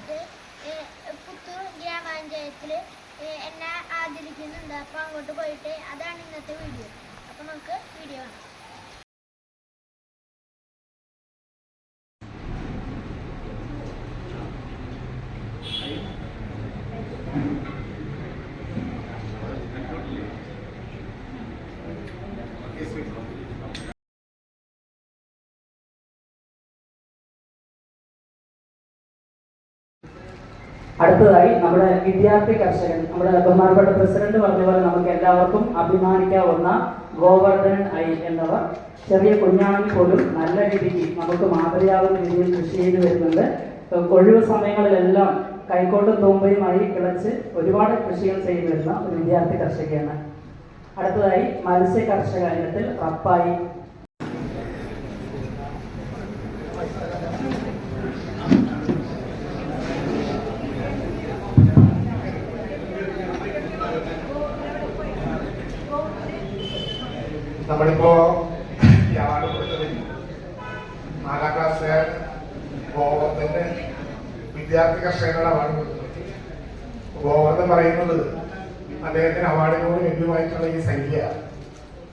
ആയിട്ട് പുത്തൂർ ഗ്രാമപഞ്ചായത്തിൽ എന്നെ ആദരിക്കുന്നുണ്ട്. അപ്പോൾ അങ്ങോട്ട് പോയിട്ട് അതാണ് ഇന്നത്തെ വീഡിയോ. അപ്പോൾ നമുക്ക് വീഡിയോ കാണാം. അടുത്തതായി നമ്മുടെ വിദ്യാർത്ഥി കർഷകൻ, നമ്മുടെ ബഹുമാനപ്പെട്ട പ്രസിഡന്റ് പറഞ്ഞ പോലെ നമുക്ക് എല്ലാവർക്കും അഭിമാനിക്കാവുന്ന ഗോവർദ്ധനൻ ഐ എന്നവർ ചെറിയ കുഞ്ഞാണെങ്കിൽ പോലും നല്ല രീതിക്ക് നമുക്ക് മാതൃയാവുന്ന രീതിയിൽ കൃഷി ചെയ്തു വരുന്നുണ്ട്. ഒഴിവ് സമയങ്ങളിലെല്ലാം കൈക്കോട്ടും തൂമ്പയുമായി കിളച്ച് ഒരുപാട് കൃഷികൾ ചെയ്തു വരുന്ന ഒരു വിദ്യാർത്ഥി കർഷകയാണ്. അടുത്തതായി മത്സ്യ കർഷക ഇനത്തിൽ റപ്പായി. നമ്മളിപ്പോ ഈ അവാർഡ് കൊടുത്തത് 4ാം ക്ലാസ്സുകാർ ഗോവർദ്ധന് വിദ്യാർത്ഥി കർഷകരുടെ അവാർഡ് കൊടുത്തത്. ഗോവർദ്ധൻ പറയുന്നത് അദ്ദേഹത്തിന് അവാർഡിനോട് ലഭ്യമായിട്ടുള്ള ഈ സംഖ്യ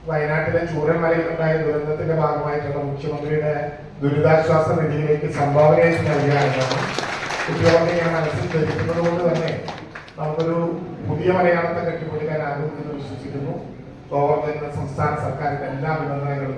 വയനാട്ടിലെ ചൂരൽമലയിലുണ്ടായ ദുരന്തത്തിന്റെ ഭാഗമായിട്ടുള്ള മുഖ്യമന്ത്രിയുടെ ദുരിതാശ്വാസ നിധിയിലേക്ക് സംഭാവനയായിട്ട് നൽകുകയാണെന്നാണ്. കുട്ടികളൊക്കെ ഞാൻ മനസ്സിൽ ധരിക്കുന്നത് കൊണ്ട് തന്നെ നമുക്കൊരു പുതിയ മലയാളത്തെ കെട്ടിപ്പൊടുക്കാനാകും എന്ന് വിശ്വസിക്കുന്നു. ഗോവർദ്ധന് സംസ്ഥാന സർക്കാരിന്റെ എല്ലാ അഭിനന്ദനങ്ങളും